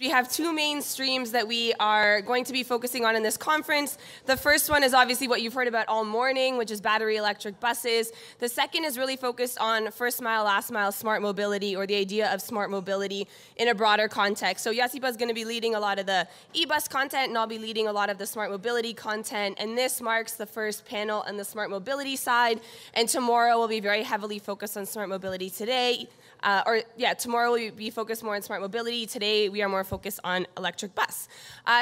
We have two main streams that we are going to be focusing on in this conference. The first one is obviously what you've heard about all morning, which is battery electric buses. The second is really focused on first mile, last mile smart mobility, or the idea of smart mobility in a broader context. So Josipa is going to be leading a lot of the e-bus content, and I'll be leading a lot of the smart mobility content. And this marks the first panel on the smart mobility side. And tomorrow will be very heavily focused on smart mobility today. Tomorrow we'll be focused more on smart mobility. Today we are more focused on electric bus.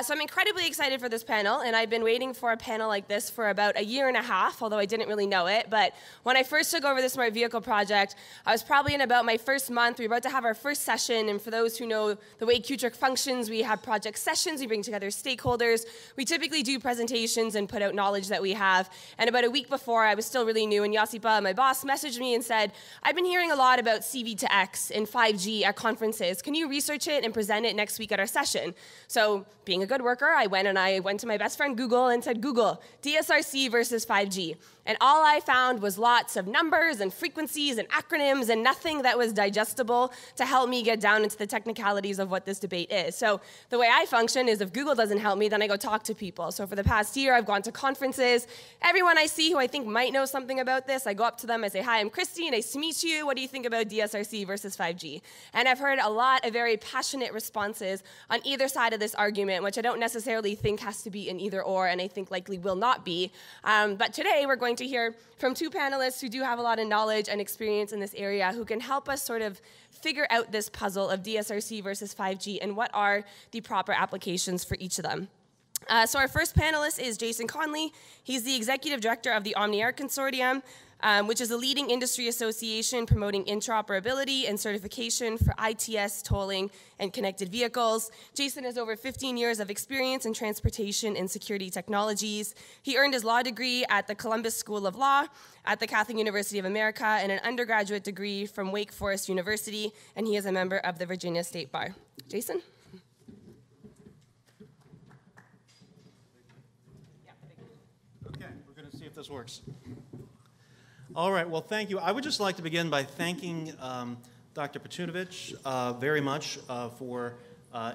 So I'm incredibly excited for this panel, and I've been waiting for a panel like this for about a year and a half, although I didn't really know it. But when I first took over the Smart Vehicle project, I was probably in about my first month. We were about to have our first session, and for those who know the way QTRIC functions, we have project sessions, we bring together stakeholders. We typically do presentations and put out knowledge that we have. And about a week before, I was still really new, and Josipa, my boss, messaged me and said, I've been hearing a lot about C-V2X and 5G at conferences. Can you research it and present it next week at our session? So being a good worker, I went to my best friend Google and said, Google, DSRC versus 5G. And all I found was lots of numbers and frequencies and acronyms and nothing that was digestible to help me get down into the technicalities of what this debate is. So the way I function is if Google doesn't help me, then I go talk to people. So for the past year, I've gone to conferences. Everyone I see who I think might know something about this, I go up to them, I say, hi, I'm Christy, nice to meet you. What do you think about DSRC versus 5G? And I've heard a lot of very passionate responses on either side of this argument, which I don't necessarily think has to be an either or, and I think likely will not be. But today, we're going to hear from two panelists who do have a lot of knowledge and experience in this area who can help us sort of figure out this puzzle of DSRC versus 5G and what are the proper applications for each of them. So our first panelist is Jason Conley. He's the executive director of the OmniAir Consortium, which is a leading industry association promoting interoperability and certification for ITS, tolling, and connected vehicles. Jason has over 15 years of experience in transportation and security technologies. He earned his law degree at the Columbus School of Law, at the Catholic University of America, and an undergraduate degree from Wake Forest University, and he is a member of the Virginia State Bar. Jason? Okay, we're going to see if this works. All right, well, thank you. I would just like to begin by thanking Dr. Paunovic very much for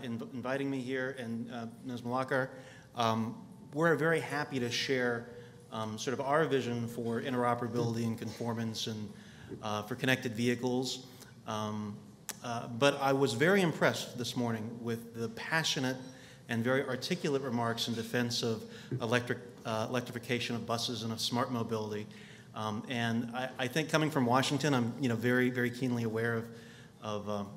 inviting me here, and Ms. Malakar. We're very happy to share sort of our vision for interoperability and conformance and for connected vehicles. But I was very impressed this morning with the passionate and very articulate remarks in defense of electrification of buses and of smart mobility. And I think coming from Washington, I'm very, very keenly aware of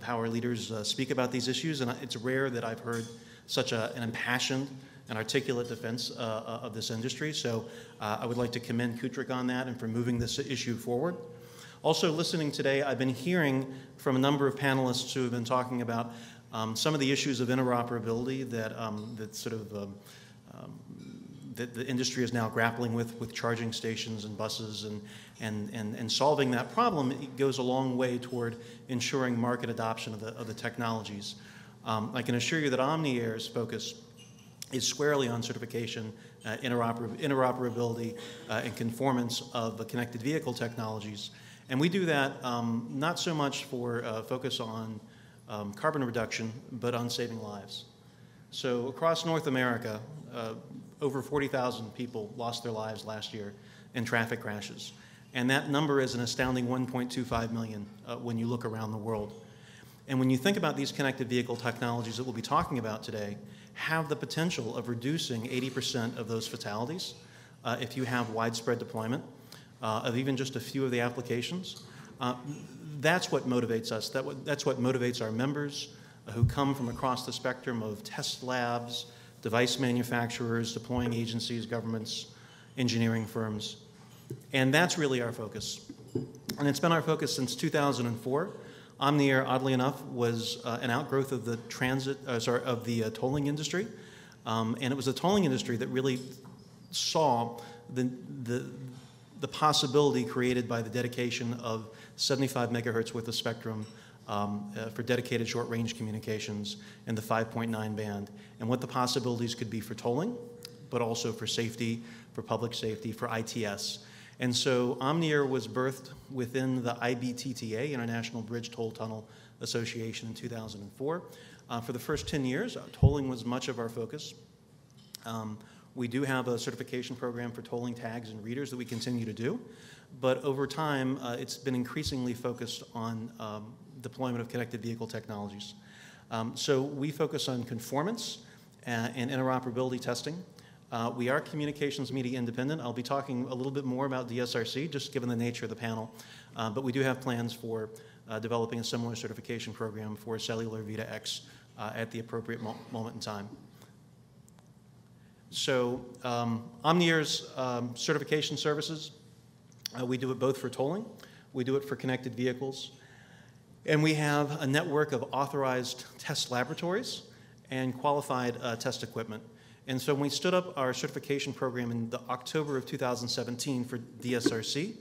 how our leaders speak about these issues, and it's rare that I've heard such an impassioned and articulate defense of this industry. So I would like to commend QTRIC on that and for moving this issue forward. Also listening today, I've been hearing from a number of panelists who have been talking about some of the issues of interoperability that that the industry is now grappling with charging stations and buses, and solving that problem. It goes a long way toward ensuring market adoption of the technologies. I can assure you that OmniAir's focus is squarely on certification, interoperability, and conformance of the connected vehicle technologies. And we do that not so much for focus on carbon reduction, but on saving lives. So across North America, over 40,000 people lost their lives last year in traffic crashes. And that number is an astounding 1.25 million when you look around the world. And when you think about these connected vehicle technologies that we'll be talking about today, have the potential of reducing 80% of those fatalities if you have widespread deployment of even just a few of the applications. That's what motivates us. That's what motivates our members who come from across the spectrum of test labs, device manufacturers, deploying agencies, governments, engineering firms. And that's really our focus. And it's been our focus since 2004. OmniAir, oddly enough, was an outgrowth of the tolling industry. And it was the tolling industry that really saw the possibility created by the dedication of 75 megahertz worth of spectrum for dedicated short-range communications in the 5.9 band, and what the possibilities could be for tolling, but also for safety, for public safety, for ITS. And so Omniair was birthed within the IBTTA, International Bridge Toll Tunnel Association, in 2004. For the first 10 years, tolling was much of our focus. We do have a certification program for tolling tags and readers that we continue to do, but over time, it's been increasingly focused on deployment of connected vehicle technologies. So we focus on conformance and interoperability testing. We are communications media independent. I'll be talking a little bit more about DSRC, just given the nature of the panel, but we do have plans for developing a similar certification program for Cellular V2X at the appropriate moment in time. So Omniair's certification services, we do it both for tolling, we do it for connected vehicles, and we have a network of authorized test laboratories and qualified test equipment. And so when we stood up our certification program in the October of 2017 for DSRC,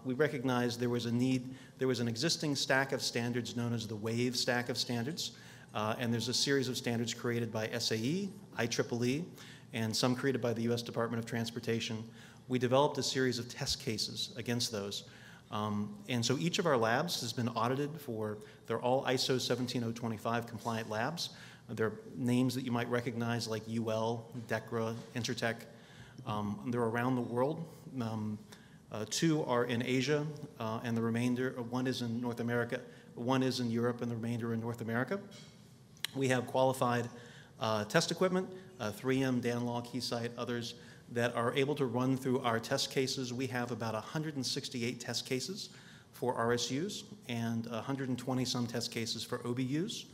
we recognized there was a need. There was an existing stack of standards known as the WAVE stack of standards, and there's a series of standards created by SAE, IEEE, and some created by the US Department of Transportation. We developed a series of test cases against those. And so each of our labs has been audited for, they're all ISO 17025 compliant labs. They're names that you might recognize like UL, DEKRA, Intertek. They're around the world. 2 are in Asia, and the remainder, 1 is in North America, 1 is in Europe, and the remainder in North America. We have qualified test equipment, 3M, Danlaw, Keysight, others, that are able to run through our test cases. We have about 168 test cases for RSUs and 120 some test cases for OBUs.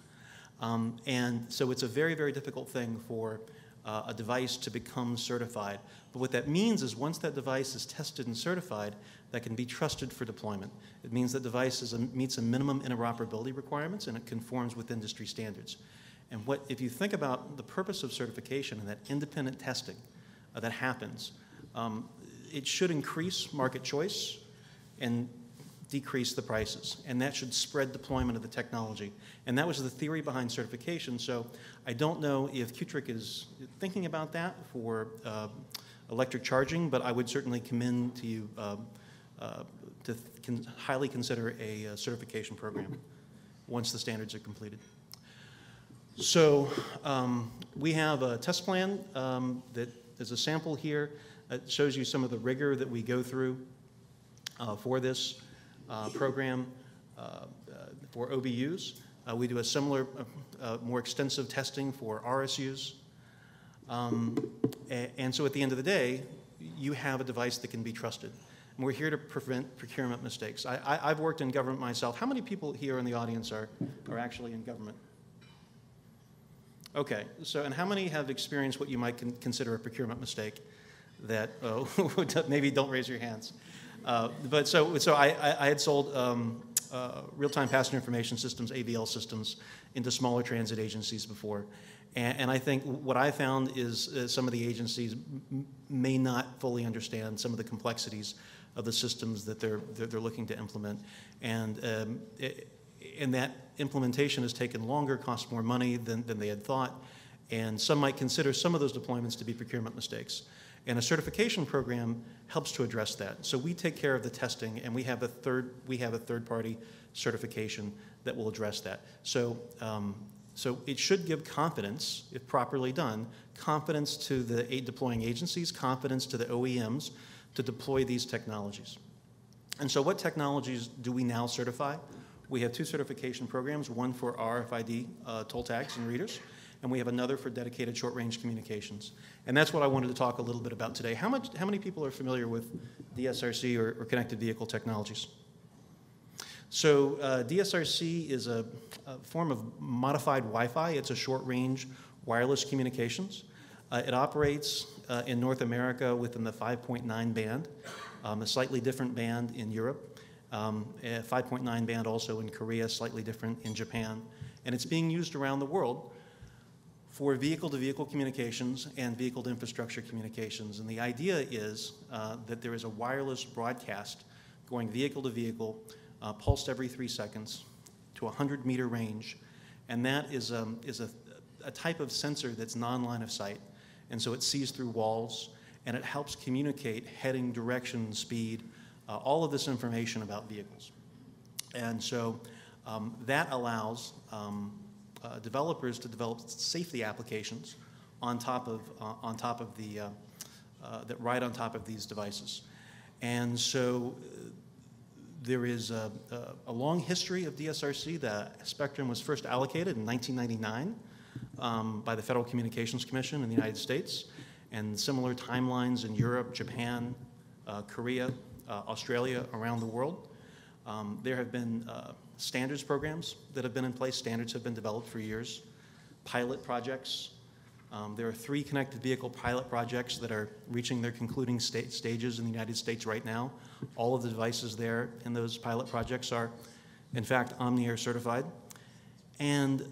And so it's a very, very difficult thing for a device to become certified. But what that means is once that device is tested and certified, that can be trusted for deployment. It means that device meets a minimum interoperability requirements and it conforms with industry standards. And if you think about the purpose of certification and that independent testing that happens, it should increase market choice and decrease the prices, and that should spread deployment of the technology. And that was the theory behind certification, so I don't know if QTRIC is thinking about that for electric charging, but I would certainly commend to you to highly consider a certification program once the standards are completed. So we have a test plan that there's a sample here that shows you some of the rigor that we go through for this program for OBUs. We do a similar, more extensive testing for RSUs. And so at the end of the day, you have a device that can be trusted. And we're here to prevent procurement mistakes. I've worked in government myself. How many people here in the audience are actually in government? Okay, so and how many have experienced what you might consider a procurement mistake that, maybe don't raise your hands. But so I had sold real-time passenger information systems, AVL systems, into smaller transit agencies before. And I think what I found is some of the agencies may not fully understand some of the complexities of the systems that they're looking to implement. And that implementation has taken longer, cost more money than they had thought. And some might consider some of those deployments to be procurement mistakes. And a certification program helps to address that. So we take care of the testing, and we have a third-party certification that will address that. So, so it should give confidence, if properly done, confidence to the deploying agencies, confidence to the OEMs to deploy these technologies. And so what technologies do we now certify? We have 2 certification programs, one for RFID toll tags and readers, and we have another for dedicated short-range communications. And that's what I wanted to talk a little bit about today. How many people are familiar with DSRC or connected vehicle technologies? So DSRC is a form of modified Wi-Fi. It's a short-range wireless communications. It operates in North America within the 5.9 band, a slightly different band in Europe, 5.9 band also in Korea, slightly different in Japan. And it's being used around the world for vehicle-to-vehicle communications and vehicle-to-infrastructure communications. And the idea is that there is a wireless broadcast going vehicle-to-vehicle, pulsed every 3 seconds to a 100-meter range. And that is a type of sensor that's non-line of sight. And so it sees through walls. and it helps communicate heading, direction, speed, all of this information about vehicles. And so that allows developers to develop safety applications on top of the that ride on top of these devices. And so there is a long history of DSRC. The spectrum was first allocated in 1999 by the Federal Communications Commission in the United States, and similar timelines in Europe, Japan, Korea, Australia, around the world. There have been standards programs that have been in place. Standards have been developed for years. Pilot projects. There are 3 connected vehicle pilot projects that are reaching their concluding stages in the United States right now. All of the devices there in those pilot projects are, in fact, OmniAir certified. And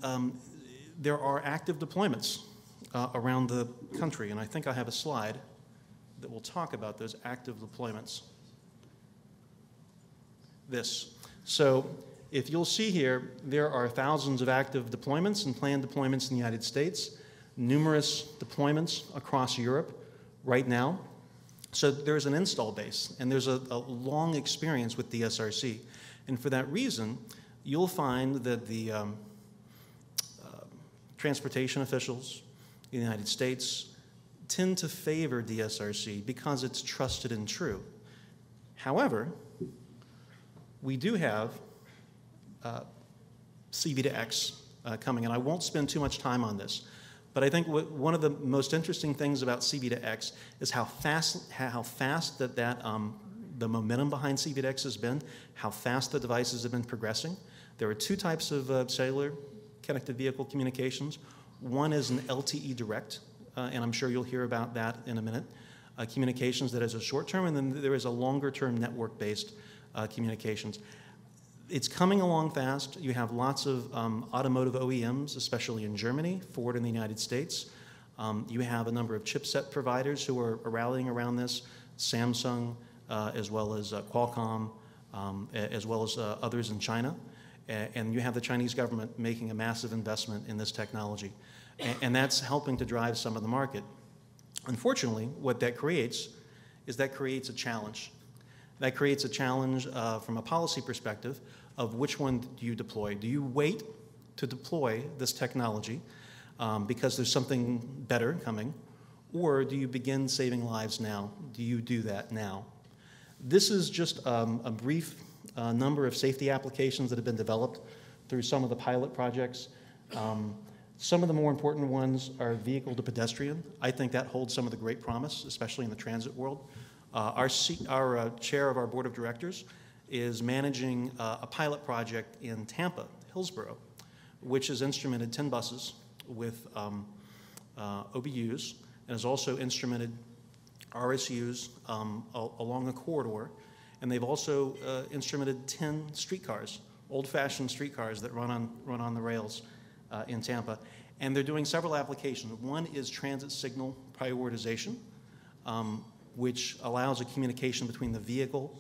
there are active deployments around the country, and I think I have a slide that will talk about those active deployments. So if you'll see here, there are thousands of active deployments and planned deployments in the United States, numerous deployments across Europe right now. So there's an install base, and there's a long experience with DSRC. And for that reason, you'll find that the transportation officials in the United States tend to favor DSRC because it's trusted and true. However, we do have C-V2X coming, and I won't spend too much time on this. But I think one of the most interesting things about C-V2X is how fast the momentum behind C-V2X has been, how fast the devices have been progressing. There are 2 types of cellular connected vehicle communications. One is an LTE direct, and I'm sure you'll hear about that in a minute, communications that is a short term, and then there is a longer term network-based communications. It's coming along fast. You have lots of automotive OEMs, especially in Germany, Ford in the United States. You have a number of chipset providers who are rallying around this, Samsung, as well as Qualcomm, as well as others in China. And you have the Chinese government making a massive investment in this technology. And that's helping to drive some of the market. Unfortunately, what that creates is that creates a challenge. That creates a challenge from a policy perspective of which one do you deploy. Do you wait to deploy this technology because there's something better coming, or do you begin saving lives now? Do you do that now? This is just a brief number of safety applications that have been developed through some of the pilot projects. Some of the more important ones are vehicle to pedestrian. I think that holds some of the great promise, especially in the transit world. Our chair of our board of directors is managing a pilot project in Tampa, Hillsborough, which has instrumented 10 buses with OBUs and has also instrumented RSUs along a corridor. And they've also instrumented 10 streetcars, old-fashioned streetcars that run on the rails in Tampa. And they're doing several applications. One is transit signal prioritization, which allows a communication between the vehicle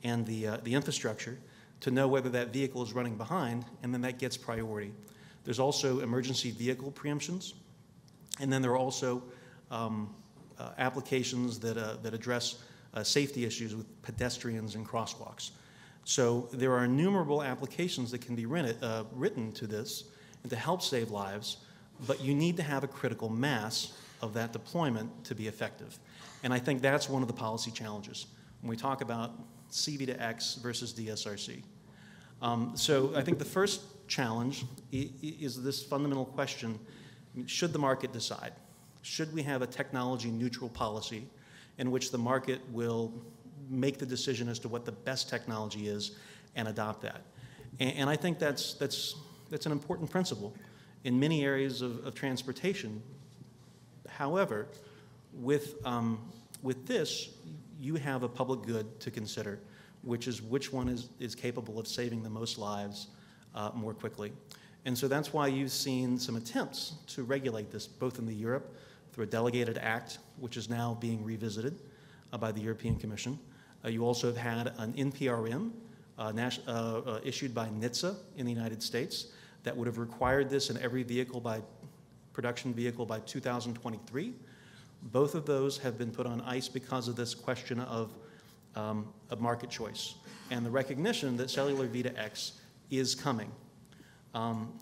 and the infrastructure to know whether that vehicle is running behind, and then that gets priority. There's also emergency vehicle preemptions, and then there are also applications that address safety issues with pedestrians and crosswalks. So there are innumerable applications that can be written to this and to help save lives, but you need to have a critical mass of that deployment to be effective. And I think that's one of the policy challenges when we talk about C-V2X versus DSRC. So I think the first challenge is this fundamental question: should the market decide? Should we have a technology-neutral policy in which the market will make the decision as to what the best technology is and adopt that? And I think that's an important principle in many areas of transportation. However, with this, you have a public good to consider, which is which one is capable of saving the most lives more quickly. And so that's why you've seen some attempts to regulate this, both in Europe through a delegated act, which is now being revisited by the European Commission. You also have had an NPRM issued by NHTSA in the United States that would have required this in every vehicle production vehicle by 2023. Both of those have been put on ice because of this question of market choice and the recognition that cellular V2X is coming.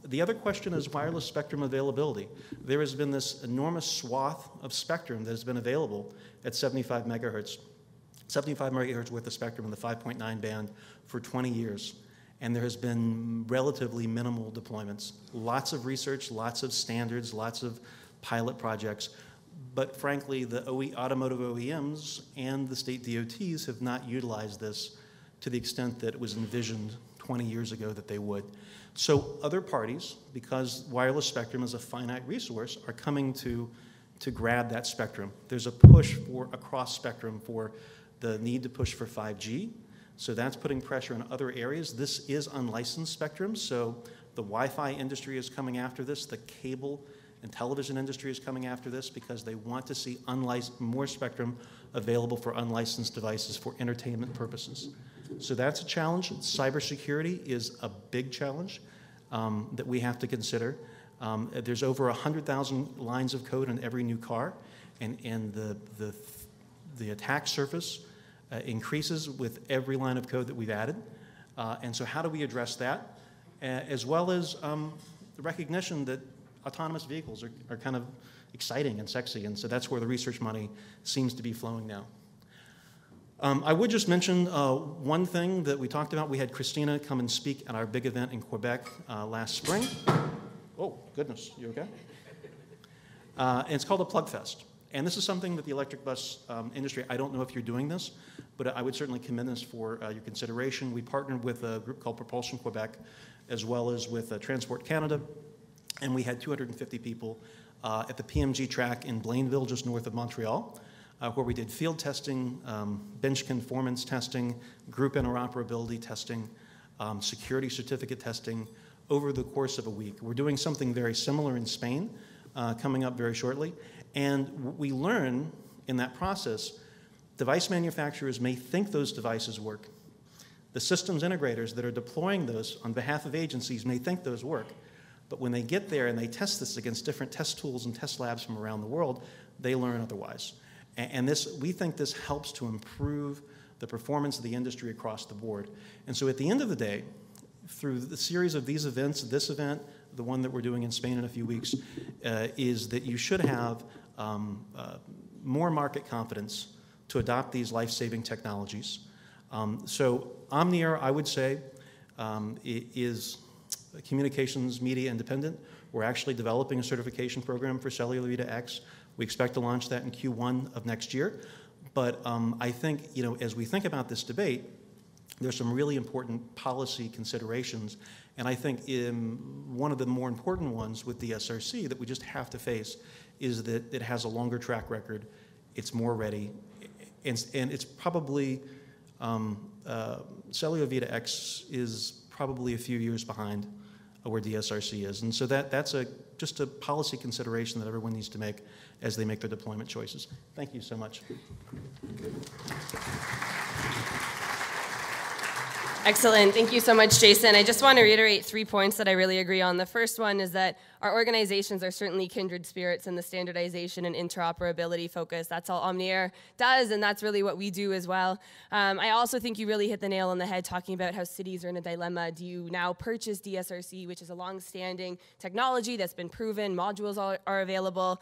The other question is wireless spectrum availability. There has been this enormous swath of spectrum that has been available at 75 megahertz. 75 megahertz worth of spectrum in the 5.9 band for 20 years. And there has been relatively minimal deployments. Lots of research, lots of standards, lots of pilot projects. But frankly, the automotive OEMs and the state DOTs have not utilized this to the extent that it was envisioned 20 years ago that they would. So other parties, because wireless spectrum is a finite resource, are coming to grab that spectrum. There's a push for across spectrum for the need to push for 5G. So that's putting pressure on other areas. This is unlicensed spectrum, so the Wi-Fi industry is coming after this. The cable and television industry is coming after this because they want to see more spectrum available for unlicensed devices for entertainment purposes. So that's a challenge. Cybersecurity is a big challenge that we have to consider. There's over 100,000 lines of code in every new car, and the attack surface increases with every line of code that we've added. And so how do we address that? As well as the recognition that autonomous vehicles are kind of exciting and sexy, and so that's where the research money seems to be flowing now. I would just mention one thing that we talked about. We had Christina come and speak at our big event in Quebec last spring. Oh, goodness, you okay? And it's called a Plug Fest. And this is something that the electric bus industry, I don't know if you're doing this, but I would certainly commend this for your consideration. We partnered with a group called Propulsion Quebec, as well as with Transport Canada, and we had 250 people at the PMG track in Blainville, just north of Montreal, where we did field testing, bench conformance testing, group interoperability testing, security certificate testing over the course of a week. We're doing something very similar in Spain, coming up very shortly. And we learn in that process, device manufacturers may think those devices work. The systems integrators that are deploying those on behalf of agencies may think those work. But when they get there and they test this against different test tools and test labs from around the world, they learn otherwise. And we think this helps to improve the performance of the industry across the board. And so at the end of the day, through the series of these events, this event, the one that we're doing in Spain in a few weeks, is that you should have more market confidence to adopt these life-saving technologies. So Omniair, I would say, is communications media independent. We're actually developing a certification program for cellular V2X. We expect to launch that in Q1 of next year. But I think, as we think about this debate, there's some really important policy considerations. And I think one of the more important ones with the SRC that we just have to face is that it has a longer track record, it's more ready, and it's probably, cellular V2X is probably a few years behind where DSRC is. And so that's just a policy consideration that everyone needs to make as they make their deployment choices. Thank you so much. Excellent. Thank you so much, Jason. I just want to reiterate 3 points that I really agree on. The first one is that our organizations are certainly kindred spirits in the standardization and interoperability focus. That's all Omniair does, and that's really what we do as well. I also think you really hit the nail on the head talking about how cities are in a dilemma. Do you now purchase DSRC, which is a long-standing technology that's been proven, modules are available,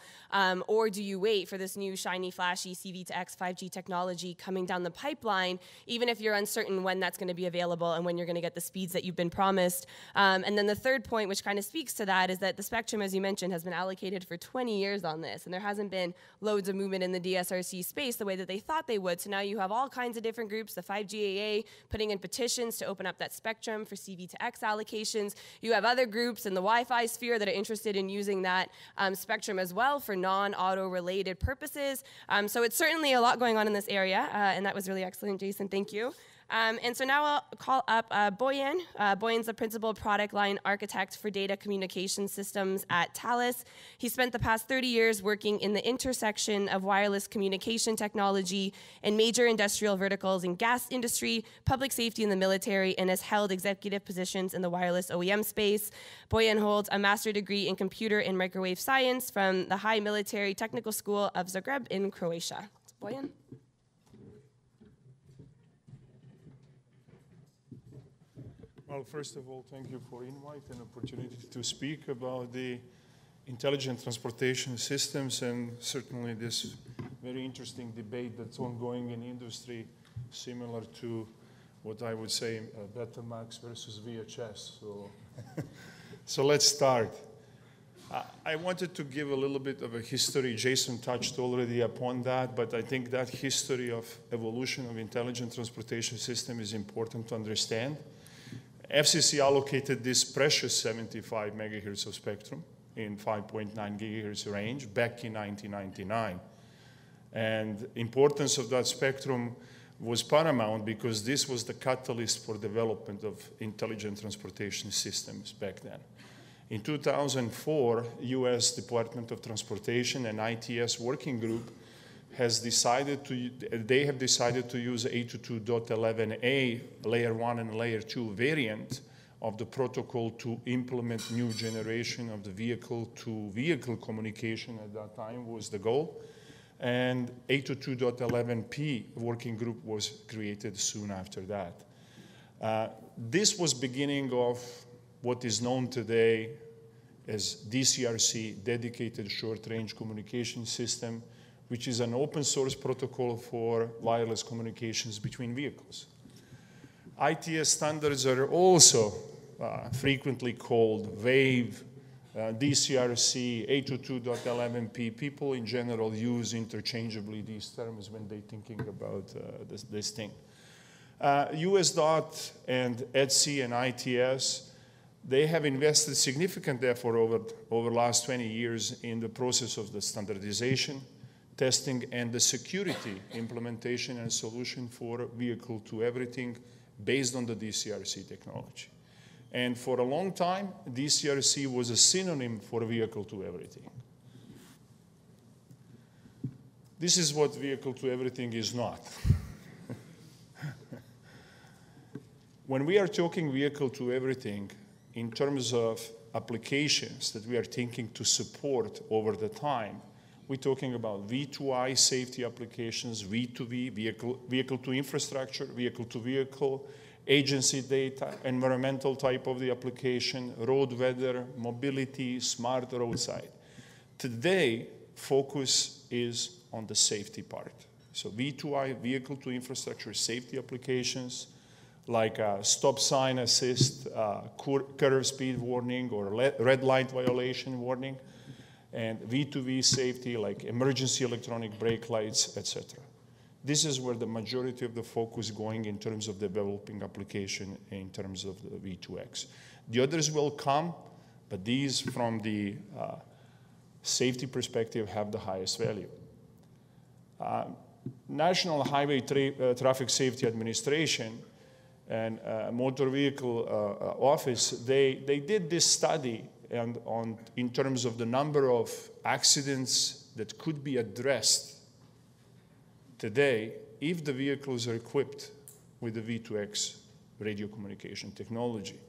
or do you wait for this new shiny, flashy C-V2X 5G technology coming down the pipeline, even if you're uncertain when that's going to be available and when you're going to get the speeds that you've been promised? And then the third point, which kind of speaks to that, is that the spectrum, as you mentioned, has been allocated for 20 years on this, and there hasn't been loads of movement in the DSRC space the way that they thought they would. So now you have all kinds of different groups, the 5GAA putting in petitions to open up that spectrum for C-V2X allocations. You have other groups in the Wi-Fi sphere that are interested in using that spectrum as well for non-auto related purposes. So it's certainly a lot going on in this area, and that was really excellent, Jason. Thank you. And so now I'll call up Boyan. Boyan's the principal product line architect for data communication systems at Thales. He spent the past 30 years working in the intersection of wireless communication technology and major industrial verticals in gas industry, public safety, and the military, and has held executive positions in the wireless OEM space. Boyan holds a master's degree in computer and microwave science from the High Military Technical School of Zagreb in Croatia. Boyan? Well, first of all, thank you for the invite and opportunity to speak about the intelligent transportation systems and certainly this very interesting debate that's ongoing in industry, similar to what I would say Betamax versus VHS. So let's start. I wanted to give a little bit of a history. Jason touched already upon that, but I think that history of evolution of intelligent transportation system is important to understand. FCC allocated this precious 75 megahertz of spectrum in 5.9 gigahertz range back in 1999. And importance of that spectrum was paramount because this was the catalyst for development of intelligent transportation systems back then. In 2004, US Department of Transportation and ITS working group have decided to use 802.11a layer 1 and layer 2 variant of the protocol to implement new generation of the vehicle-to-vehicle communication. At that time was the goal. And 802.11p working group was created soon after that. This was beginning of what is known today as DCRC, Dedicated Short-Range Communication System, which is an open source protocol for wireless communications between vehicles. ITS standards are also frequently called WAVE, DCRC, 802.11p. People in general use interchangeably these terms when they're thinking about this thing. US DOT and ETSI and ITS, they have invested significant effort over the last 20 years in the process of the standardization, testing, and the security implementation and solution for vehicle-to-everything based on the DCRC technology. And for a long time, DCRC was a synonym for vehicle-to-everything. This is what vehicle-to-everything is not. When we are talking vehicle-to-everything, in terms of applications that we are thinking to support over the time, we're talking about V2I safety applications, V2V, vehicle-to-infrastructure, vehicle-to-vehicle, agency data, environmental type of the application, road weather, mobility, smart roadside. Today, focus is on the safety part. So V2I, vehicle-to-infrastructure safety applications, like stop sign assist, curve speed warning, or red light violation warning, and V2V safety, like emergency electronic brake lights, etc. This is where the majority of the focus is going in terms of developing application in terms of the V2X. The others will come, but these from the safety perspective have the highest value. National Highway Traffic Safety Administration and Motor Vehicle Office, they did this study and in terms of the number of accidents that could be addressed today if the vehicles are equipped with the V2X radio communication technology.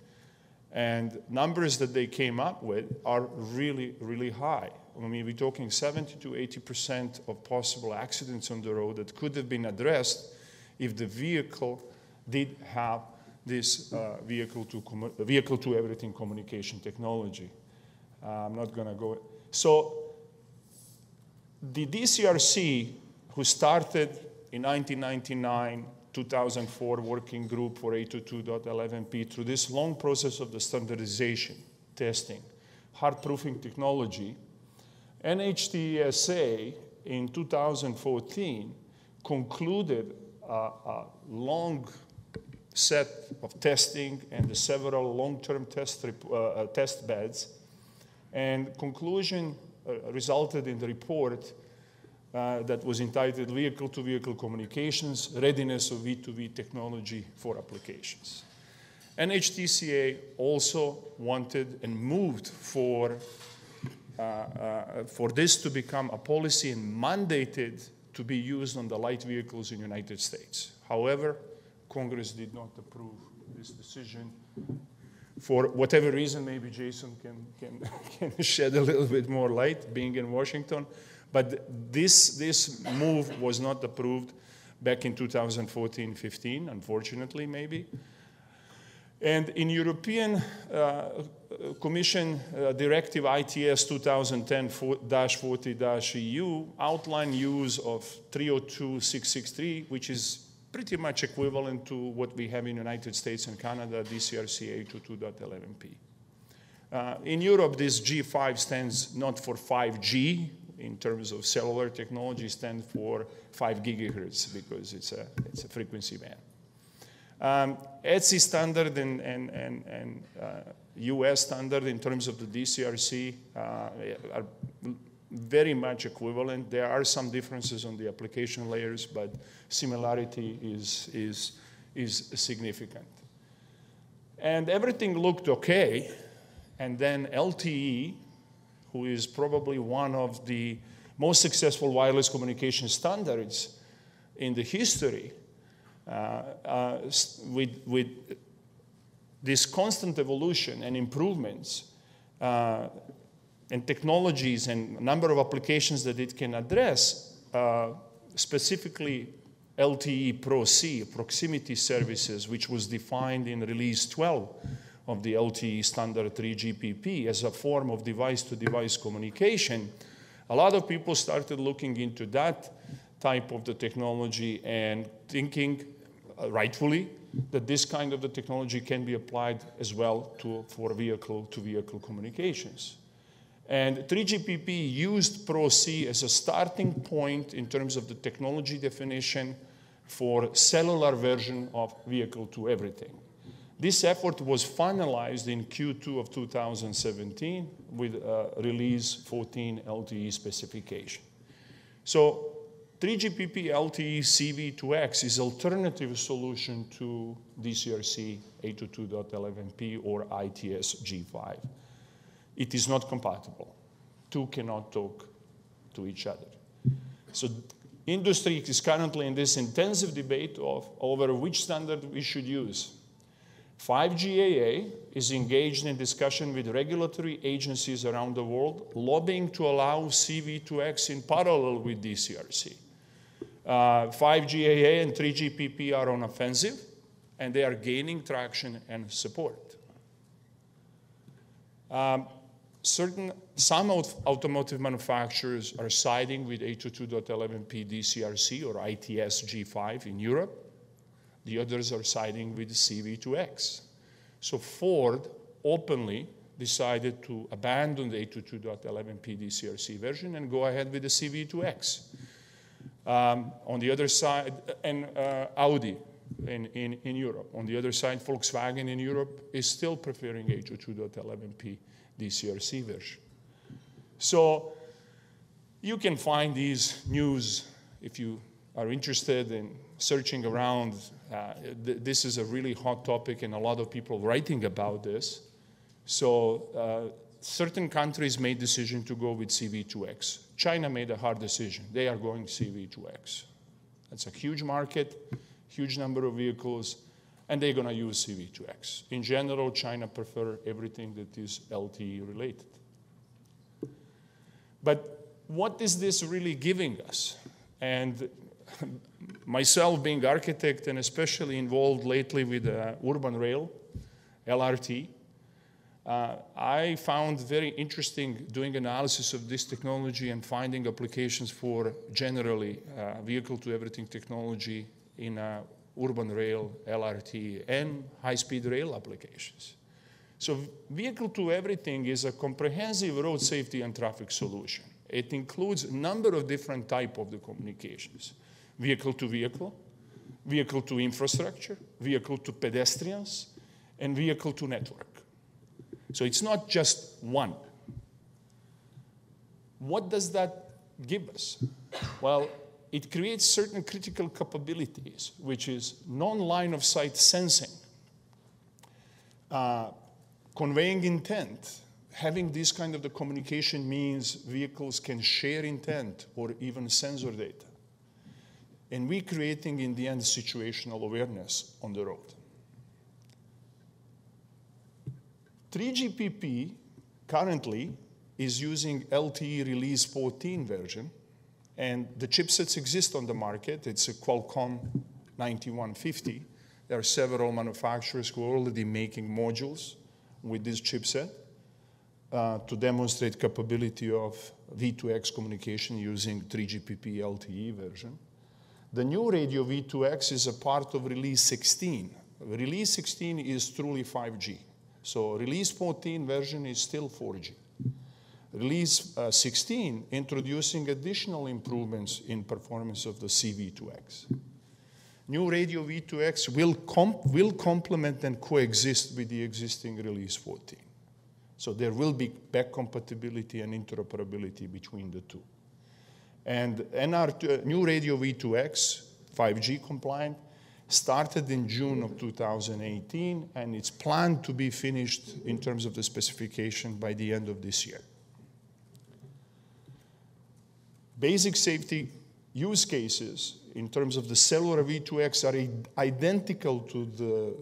And numbers that they came up with are really, really high. I mean, we're talking 70 to 80% of possible accidents on the road that could have been addressed if the vehicle did have this vehicle-to-everything communication technology. I'm not going to go. So the DCRC, who started in 1999, 2004 working group for 802.11p through this long process of the standardization, testing, hard-proofing technology, NHTSA in 2014 concluded a long set of testing and several long-term test beds, and conclusion resulted in the report that was entitled Vehicle-to-Vehicle Communications, Readiness of V2V Technology for Applications. And HTCA also wanted and moved for this to become a policy and mandated to be used on the light vehicles in the United States. However, Congress did not approve this decision. For whatever reason, maybe Jason can shed a little bit more light, being in Washington. But this move was not approved back in 2014-15, unfortunately, maybe. And in European Commission Directive ITS 2010-40-EU outline use of 302.663, which is pretty much equivalent to what we have in the United States and Canada, DCRC 822.11p. In Europe, this G5 stands not for 5G in terms of cellular technology, stands for 5 gigahertz because it's a frequency band. ETSI standard and US standard in terms of the DCRC are very much equivalent. There are some differences on the application layers, but similarity is significant. And everything looked okay, and then LTE, who is probably one of the most successful wireless communication standards in the history, with this constant evolution and improvements and technologies and number of applications that it can address, specifically LTE Pro C, proximity services, which was defined in Release 12 of the LTE standard 3GPP as a form of device-to-device communication. A lot of people started looking into that type of the technology and thinking, rightfully, that this kind of the technology can be applied as well for vehicle-to-vehicle communications. And 3GPP used Pro C as a starting point in terms of the technology definition for cellular version of vehicle-to-everything. This effort was finalized in Q2 of 2017 with Release 14 LTE specification. So 3GPP LTE CV2X is alternative solution to DCRC 822.11p or ITS G5. It is not compatible. Two cannot talk to each other. So industry is currently in this intensive debate over which standard we should use. 5GAA is engaged in discussion with regulatory agencies around the world, lobbying to allow CV2X in parallel with DCRC. 5GAA and 3GPP are on offensive, and they are gaining traction and support. Some automotive manufacturers are siding with 822.11p DCRC or ITS G5 in Europe. The others are siding with CV2X. So Ford openly decided to abandon the 822.11p DCRC version and go ahead with the CV2X. On the other side, and Audi in Europe. On the other side, Volkswagen in Europe is still preferring 822.11p DCRC version. So you can find these news if you are interested in searching around. This is a really hot topic and a lot of people writing about this. So certain countries made decision to go with CV2X. China made a hard decision. They are going CV2X. That's a huge market, huge number of vehicles, and they're going to use CV2X. In general, China prefer everything that is LTE related. But what is this really giving us? And myself being architect and especially involved lately with urban rail, LRT, I found very interesting doing analysis of this technology and finding applications for generally vehicle-to-everything technology in urban rail, LRT, and high-speed rail applications. So vehicle-to-everything is a comprehensive road safety and traffic solution. It includes a number of different types of the communications. Vehicle-to-vehicle, vehicle-to-infrastructure, vehicle-to-pedestrians, and vehicle-to-network. So it's not just one. What does that give us? Well, it creates certain critical capabilities, which is non-line of sight sensing, conveying intent. Having this kind of the communication means vehicles can share intent or even sensor data. And we're creating, in the end, situational awareness on the road. 3GPP currently is using LTE Release 14 version, and the chipsets exist on the market. It's a Qualcomm 9150. There are several manufacturers who are already making modules with this chipset to demonstrate capability of V2X communication using 3GPP LTE version. The new radio V2X is a part of Release 16. Release 16 is truly 5G. So Release 14 version is still 4G. Release 16 introducing additional improvements in performance of the CV2X. New radio V2X will complement and coexist with the existing Release 14. So there will be back compatibility and interoperability between the two. And new radio V2X, 5G compliant, started in June of 2018, and it's planned to be finished in terms of the specification by the end of this year. Basic safety use cases in terms of the cellular V2X are identical to the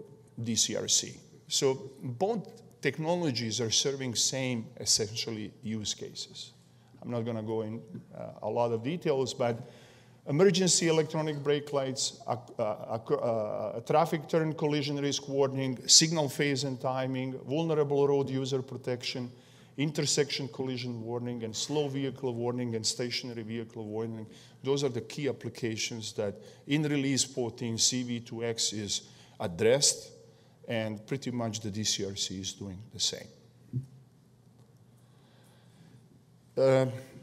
DCRC. So both technologies are serving same, essentially, use cases. I'm not going to go in a lot of details, but emergency electronic brake lights, traffic turn collision risk warning, signal phase and timing, vulnerable road user protection, intersection collision warning, and slow vehicle warning and stationary vehicle warning. Those are the key applications that in Release 14 CV2X is addressed, and pretty much the DCRC is doing the same.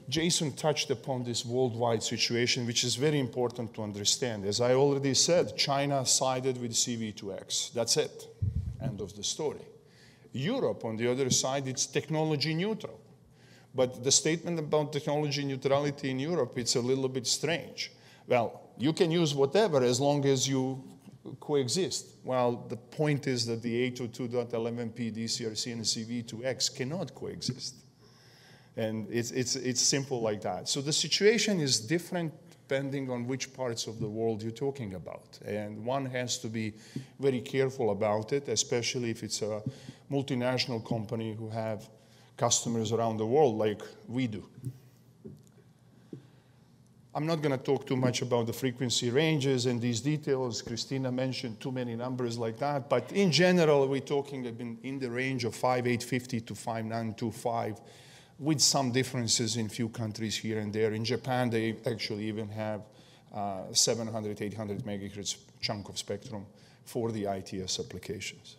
Jason touched upon this worldwide situation, which is very important to understand. As I already said, China sided with CV2X. That's it. End of the story. Europe, on the other side, it's technology neutral. But the statement about technology neutrality in Europe, it's a little bit strange. Well, you can use whatever as long as you coexist. Well, the point is that the 802.11p DCRC and CV2X cannot coexist. And it's simple like that. So the situation is different depending on which parts of the world you're talking about. And one has to be very careful about it, especially if it's a multinational company who have customers around the world like we do. I'm not going to talk too much about the frequency ranges and these details. Christina mentioned too many numbers like that. But in general, we're talking in the range of 5,850 to 5,925, with some differences in few countries here and there. In Japan, they actually even have 700, 800 megahertz chunk of spectrum for the ITS applications.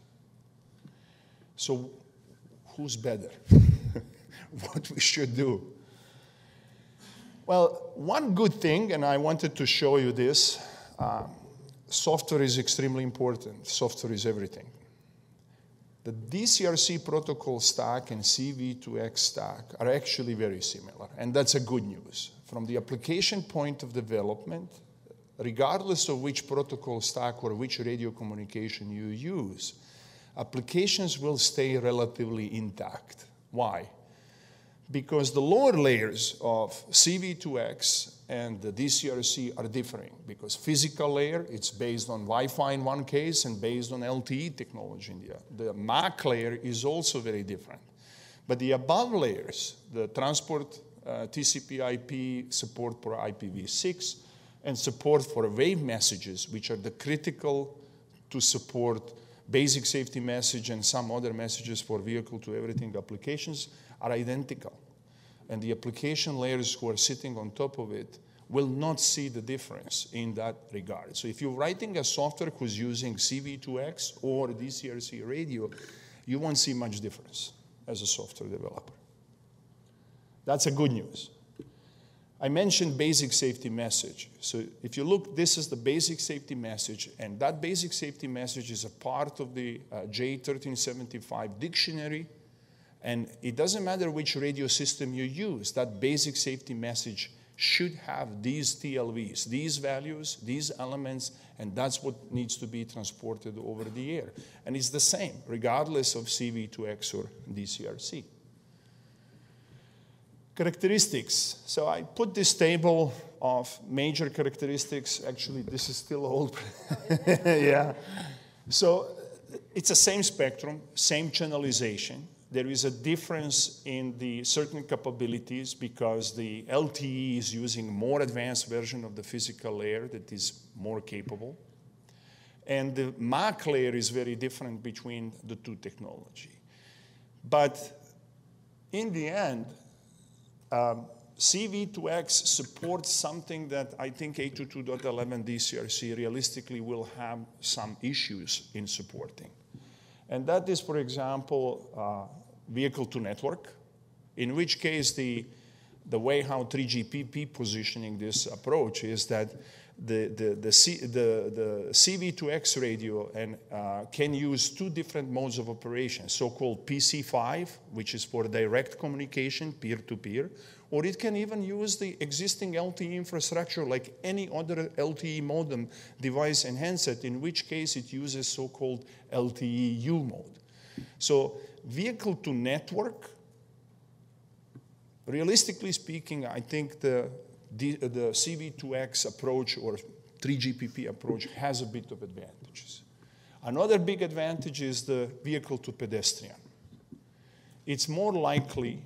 So who's better? What we should do? Well, one good thing, and I wanted to show you this, software is extremely important. Software is everything. The DCRC protocol stack and CV2X stack are actually very similar, and that's a good news. From the application point of development, regardless of which protocol stack or which radio communication you use, applications will stay relatively intact. Why? Because the lower layers of CV2X and the DCRC are differing. Because physical layer, it's based on Wi-Fi in one case and based on LTE technology in the other. The MAC layer is also very different. But the above layers, the transport TCP/IP, support for IPv6, and support for wave messages, which are the critical to support basic safety message and some other messages for vehicle-to-everything applications, are identical. And the application layers who are sitting on top of it will not see the difference in that regard. So if you're writing a software who's using CV2X or DCRC radio, you won't see much difference as a software developer. That's a good news. I mentioned basic safety message. So if you look, this is the basic safety message, and that basic safety message is a part of the J1375 dictionary. And it doesn't matter which radio system you use, that basic safety message should have these TLVs, these values, these elements, and that's what needs to be transported over the air. And it's the same, regardless of C-V2X or DCRC. Characteristics. So I put this table of major characteristics. Actually, this is still old. Yeah. So it's the same spectrum, same channelization. There is a difference in the certain capabilities because the LTE is using more advanced version of the physical layer that is more capable. And the MAC layer is very different between the two technology. But in the end, C-V2X supports something that I think 802.11 DCRC realistically will have some issues in supporting. And that is, for example, vehicle to network, in which case the way how 3GPP positioning this approach is that the C-V2X radio can use two different modes of operation, so-called PC5, which is for direct communication, peer-to-peer, or it can even use the existing LTE infrastructure like any other LTE modem device and handset, in which case it uses so-called LTE U mode. So vehicle to network, realistically speaking, I think the C-V2X approach or 3GPP approach has a bit of advantages. Another big advantage is the vehicle to pedestrian. It's more likely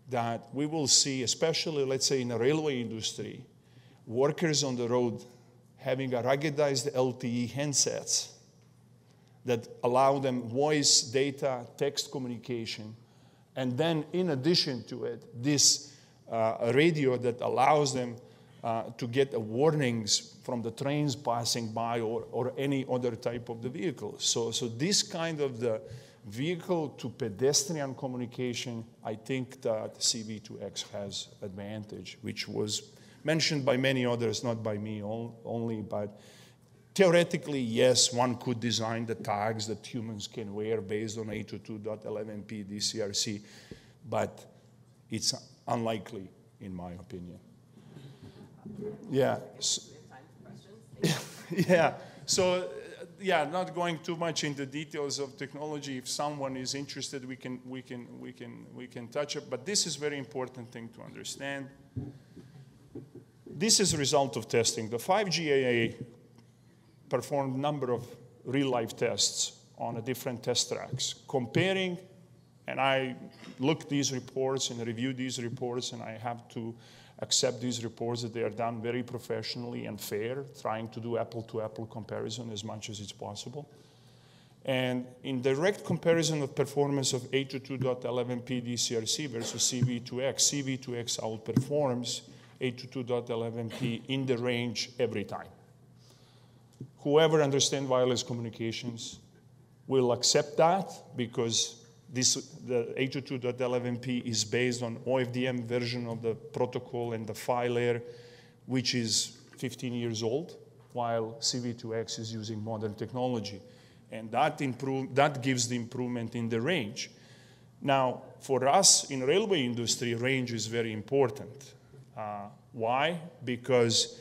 that we will see, especially let's say in the railway industry, workers on the road having a ruggedized LTE handsets that allow them voice, data, text communication, and then in addition to it, this radio that allows them to get warnings from the trains passing by or any other type of the vehicle. So this kind of the vehicle to pedestrian communication, I think that C-V2X has advantage, which was mentioned by many others, not by me only, but theoretically, yes, one could design the tags that humans can wear based on 802.11p DCRC, but it's unlikely, in my opinion. Yeah. Yeah. So, yeah, not going too much into details of technology. If someone is interested, we can touch it. But this is a very important thing to understand. This is a result of testing. The 5GAA performed a number of real-life tests on a different test tracks, comparing, and I looked these reports and reviewed these reports, and I have to accept these reports that they are done very professionally and fair, trying to do apple-to-apple comparison as much as it's possible. And in direct comparison of performance of 802.11p DCRC versus C-V2X, C-V2X outperforms 802.11p in the range every time. Whoever understands wireless communications will accept that because the 802.11p is based on OFDM version of the protocol and the file layer, which is 15 years old, while C-V2X is using modern technology. And that gives the improvement in the range. Now, for us in railway industry, range is very important. Why? Because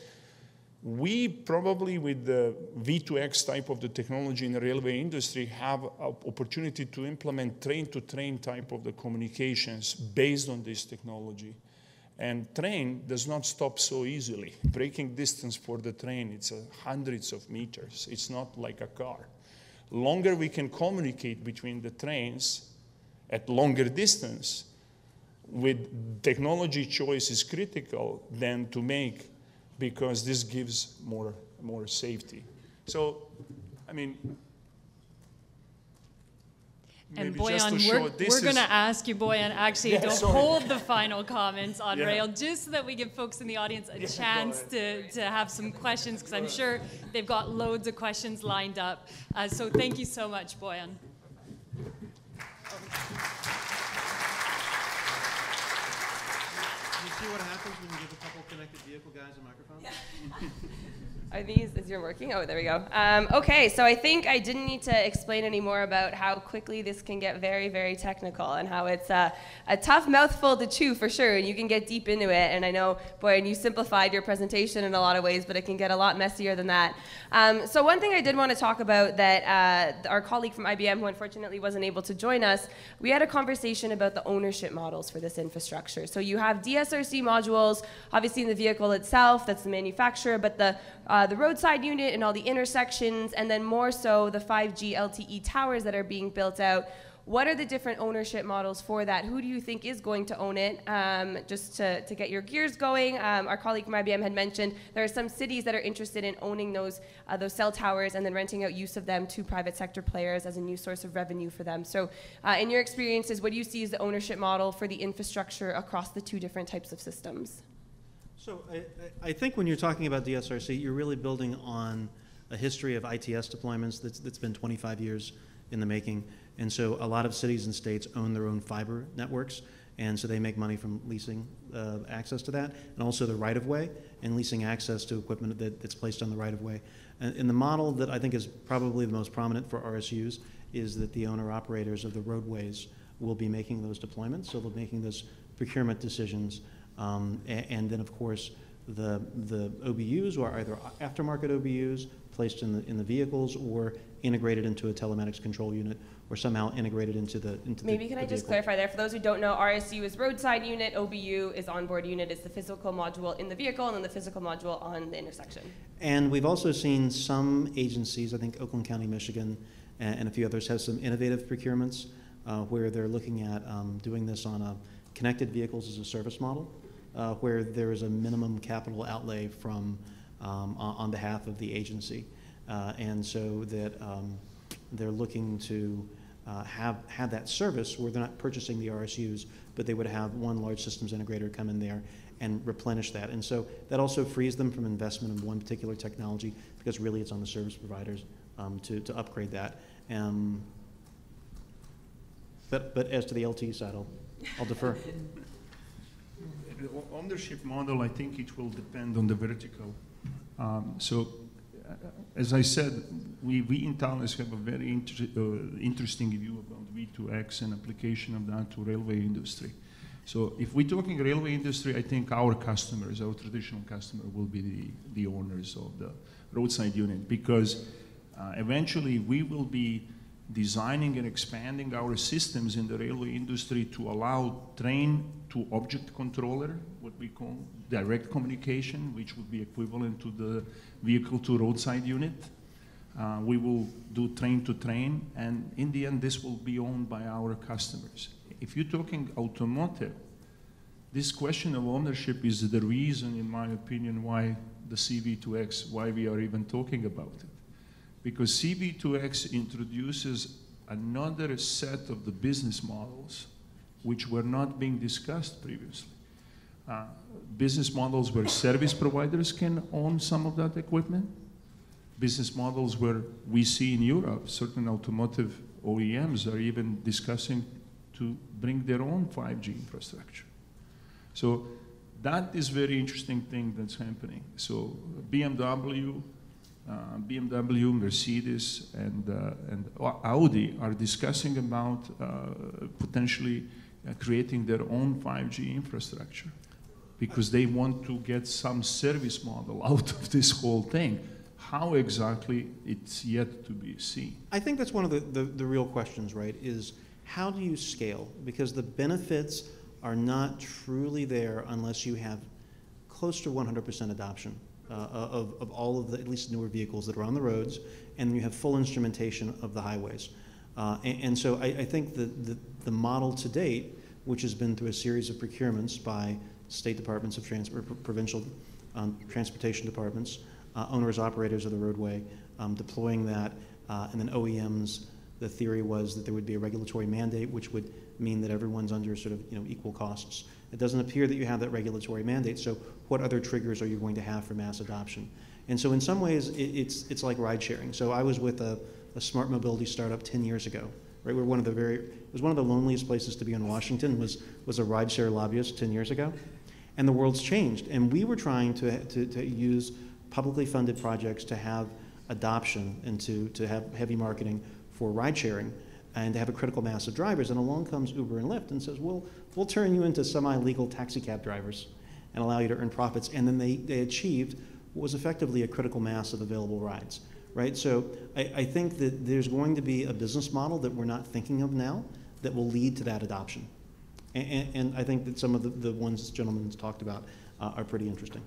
we probably, with the V2X type of the technology in the railway industry, have an opportunity to implement train-to-train type of the communications based on this technology. And train does not stop so easily. Braking distance for the train, it's hundreds of meters. It's not like a car. Longer we can communicate between the trains at longer distance, with technology choice is critical than to make, because this gives more safety. So, I mean, and Boyan, we're going to ask you, Boyan, actually to hold the final comments on rail, just so that we give folks in the audience a chance to have some questions, because I'm sure they've got loads of questions lined up. So thank you so much, Boyan. You see what happens when you give a couple connected vehicle guys a microphone? Yeah. Is yours working? Oh, there we go. Okay, so I think I didn't need to explain any more about how quickly this can get very, very technical and how it's a tough mouthful to chew for sure, and you can get deep into it. And I know, Boyan, you simplified your presentation in a lot of ways, but it can get a lot messier than that. So one thing I did want to talk about that our colleague from IBM, who unfortunately wasn't able to join us, we had a conversation about the ownership models for this infrastructure. So you have DSRC modules, obviously in the vehicle itself, that's the manufacturer, but the roadside unit and all the intersections, and then more so the 5G LTE towers that are being built out. What are the different ownership models for that? Who do you think is going to own it? Just to get your gears going, our colleague from IBM had mentioned there are some cities that are interested in owning those cell towers and then renting out use of them to private sector players as a new source of revenue for them. So in your experiences, what do you see as the ownership model for the infrastructure across the two different types of systems? So I think when you're talking about DSRC, you're really building on a history of ITS deployments that's been 25 years in the making. And so a lot of cities and states own their own fiber networks, and so they make money from leasing access to that, and also the right-of-way, and leasing access to equipment that's placed on the right-of-way. And the model that I think is probably the most prominent for RSUs is that the owner-operators of the roadways will be making those deployments, so they'll be making those procurement decisions. And then, of course, the OBUs are either aftermarket OBUs placed in the vehicles or integrated into a telematics control unit or somehow integrated into the Maybe can I just clarify there? For those who don't know, RSU is roadside unit, OBU is onboard unit, is the physical module in the vehicle, and then the physical module on the intersection. And we've also seen some agencies, I think Oakland County, Michigan, and a few others have some innovative procurements where they're looking at doing this on a connected vehicles as a service model. Where there is a minimum capital outlay from on behalf of the agency, and so that they're looking to have that service where they're not purchasing the RSUs, but they would have one large systems integrator come in there and replenish that, and so that also frees them from investment in one particular technology because really it's on the service providers to upgrade that. But as to the LTE side, I'll defer. The ownership model, I think it will depend on the vertical. As I said, we in Thales have a very interesting view about V2X and application of that to railway industry. So if we're talking railway industry, I think our customers, our traditional customer, will be the owners of the roadside unit because eventually we will be designing and expanding our systems in the railway industry to allow train to object controller, what we call direct communication, which would be equivalent to the vehicle to roadside unit. We will do train to train, and in the end, this will be owned by our customers. If you're talking automotive, this question of ownership is the reason, in my opinion, why the CV2X, why we are even talking about it. Because CV2X introduces another set of the business models which were not being discussed previously. Business models where service providers can own some of that equipment. Business models where we see in Europe, certain automotive OEMs are even discussing to bring their own 5G infrastructure. So that is very interesting thing that's happening. So BMW, Mercedes, and Audi are discussing about potentially creating their own 5G infrastructure because they want to get some service model out of this whole thing. How exactly, it's yet to be seen. I think that's one of the real questions, right, is how do you scale? Because the benefits are not truly there unless you have close to 100% adoption. Of all of the at least newer vehicles that are on the roads, and you have full instrumentation of the highways. And so I think the model to date, which has been through a series of procurements by state departments of provincial transportation departments, owners, operators of the roadway, deploying that, and then OEMs, the theory was that there would be a regulatory mandate, which would mean that everyone's under sort of equal costs. It doesn't appear that you have that regulatory mandate, so what other triggers are you going to have for mass adoption? And so in some ways, it's like ride sharing. So I was with a smart mobility startup 10 years ago, right? We're it was one of the loneliest places to be in Washington was a ride share lobbyist 10 years ago. And the world's changed. And we were trying to use publicly funded projects to have adoption and to have heavy marketing for ride sharing and to have a critical mass of drivers. And along comes Uber and Lyft and says, well, we'll turn you into semi-legal taxi cab drivers and allow you to earn profits. And then they achieved what was effectively a critical mass of available rides, right? So I think that there's going to be a business model that we're not thinking of now that will lead to that adoption. And I think that some of the ones this gentleman has talked about are pretty interesting.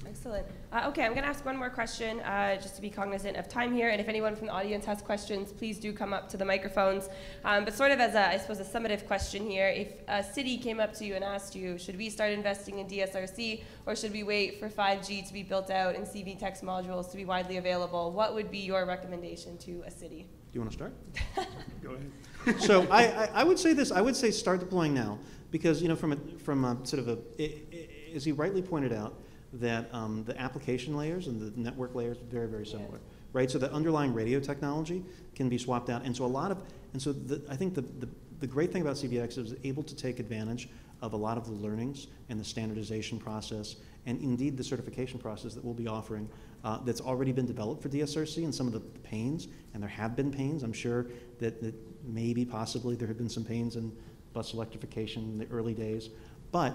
Excellent. Okay, I'm going to ask one more question just to be cognizant of time here. And if anyone from the audience has questions, please do come up to the microphones. But sort of as a, I suppose, a summative question here, if a city came up to you and asked you, should we start investing in DSRC or should we wait for 5G to be built out and CVTEX modules to be widely available, what would be your recommendation to a city? Do you want to start? Go ahead. So I would say this. I would say start deploying now because, you know, from a sort of a, as he rightly pointed out, that the application layers and the network layers are very, very similar, right? So the underlying radio technology can be swapped out. And so I think the great thing about CVX is able to take advantage of a lot of the learnings and the standardization process and indeed the certification process that we'll be offering that's already been developed for DSRC and some of the pains, and there have been pains. I'm sure that maybe possibly there have been some pains in bus electrification in the early days. But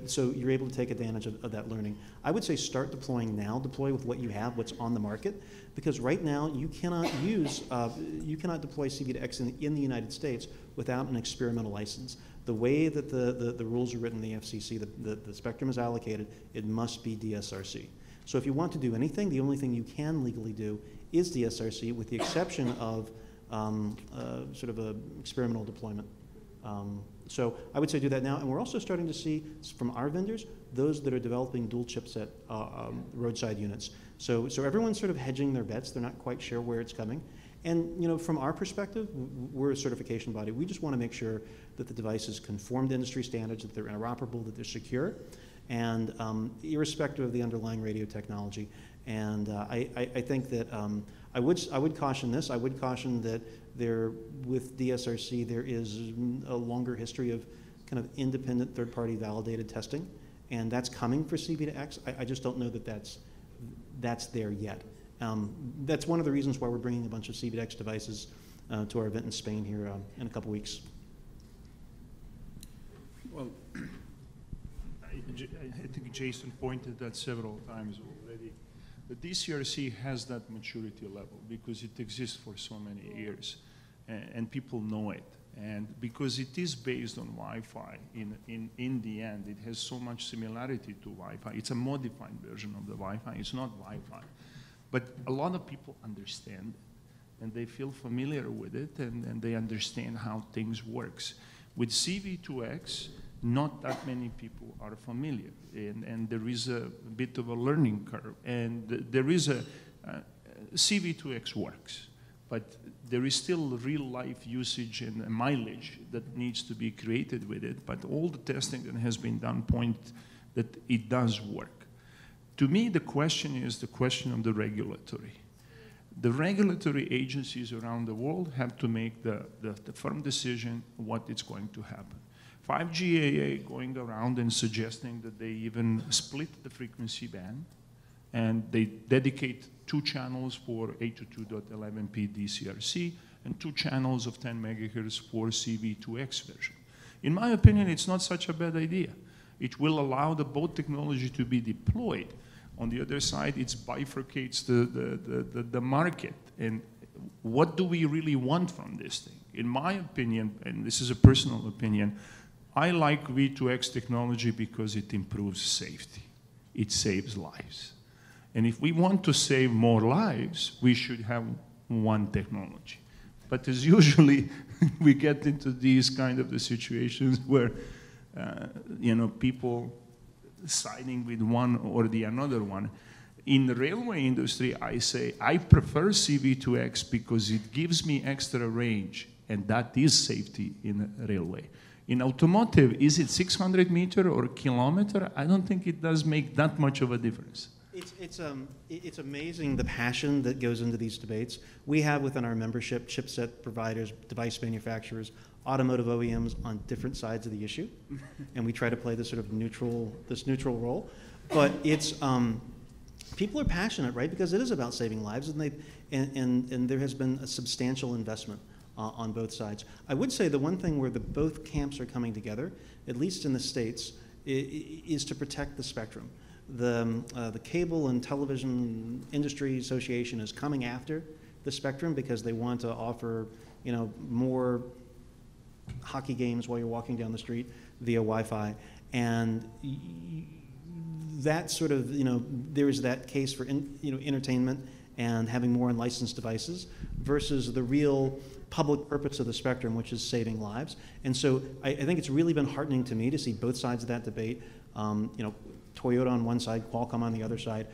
so you're able to take advantage of that learning. I would say start deploying now. Deploy with what you have, what's on the market, because right now you cannot deploy CV2X in the United States without an experimental license. The way that the rules are written in the FCC, the spectrum is allocated, it must be DSRC. So if you want to do anything, the only thing you can legally do is DSRC, with the exception of sort of a experimental deployment. So I would say do that now, and we're also starting to see from our vendors those that are developing dual chipset roadside units. So everyone's sort of hedging their bets. They're not quite sure where it's coming. And you know, from our perspective, we're a certification body. We just want to make sure that the devices conform to industry standards, that they're interoperable, that they're secure, and irrespective of the underlying radio technology. And I think that I would caution this. I would caution that with DSRC, there is a longer history of kind of independent third-party validated testing, and that's coming for CV2X. I just don't know that that's there yet. That's one of the reasons why we're bringing a bunch of CV2X devices to our event in Spain here in a couple weeks. Well, I think Jason pointed that several times already. The DSRC has that maturity level because it exists for so many years, and people know it. And because it is based on Wi-Fi, in the end, it has so much similarity to Wi-Fi. It's a modified version of the Wi-Fi. It's not Wi-Fi. But a lot of people understand it, and they feel familiar with it, and they understand how things works. With CV2X, not that many people are familiar, and there is a bit of a learning curve, and there is CV2X works, but there is still real-life usage and mileage that needs to be created with it, but all the testing that has been done point that it does work. To me, the question is the question of the regulatory. The regulatory agencies around the world have to make the firm decision what is going to happen. 5GAA going around and suggesting that they even split the frequency band and they dedicate 2 channels for 802.11p DCRC and 2 channels of 10 megahertz for CV2X version. In my opinion, it's not such a bad idea. It will allow both technology to be deployed. On the other side, it bifurcates the market. And what do we really want from this thing? In my opinion, and this is a personal opinion, I like V2X technology because it improves safety. It saves lives. And if we want to save more lives, we should have one technology. But as usually, we get into these kind of the situations where you know, people siding with one or the another one. In the railway industry, I say I prefer CV2X because it gives me extra range, and that is safety in a railway. In automotive, is it 600 meter or kilometer? I don't think it does make that much of a difference. It's amazing the passion that goes into these debates. We have within our membership chipset providers, device manufacturers, automotive OEMs on different sides of the issue, and we try to play this sort of neutral role. But it's people are passionate, right? Because it is about saving lives, and there has been a substantial investment on both sides. I would say the one thing where both camps are coming together, at least in the States, is to protect the spectrum. The Cable and Television Industry Association is coming after the spectrum because they want to offer, more hockey games while you're walking down the street via Wi-Fi, and that sort of, there is that case for entertainment and having more unlicensed devices versus the real public purpose of the spectrum, which is saving lives. And so I think it's really been heartening to me to see both sides of that debate. Toyota on one side, Qualcomm on the other side,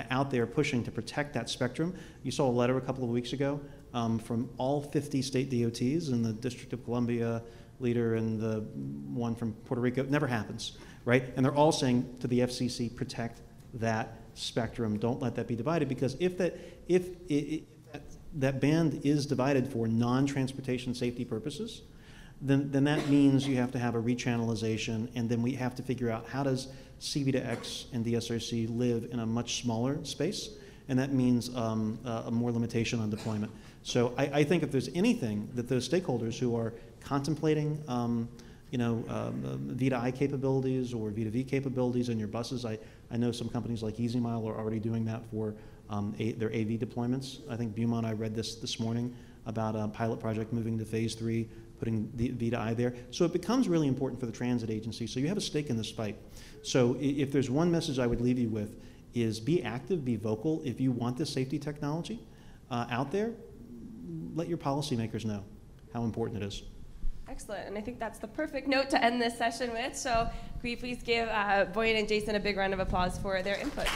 out there pushing to protect that spectrum. You saw a letter a couple of weeks ago from all 50 state DOTs and the District of Columbia leader and the one from Puerto Rico. It never happens, right? And they're all saying to the FCC, protect that spectrum. Don't let that be divided, because if that band is divided for non-transportation safety purposes, then that means you have to have a rechannelization, and then we have to figure out how does C-V2X and DSRC live in a much smaller space, and that means a more limitation on deployment. So I think if there's anything that those stakeholders who are contemplating V2I capabilities or V2V capabilities in your buses, I know some companies like EasyMile are already doing that for their AV deployments. I think Beaumont, I read this morning about a pilot project moving to phase 3, putting the V2I there. So it becomes really important for the transit agency. So you have a stake in this fight. So if there's one message I would leave you with is be active, be vocal. If you want this safety technology out there, let your policymakers know how important it is. Excellent, and I think that's the perfect note to end this session with. So can we please give Boyan and Jason a big round of applause for their input.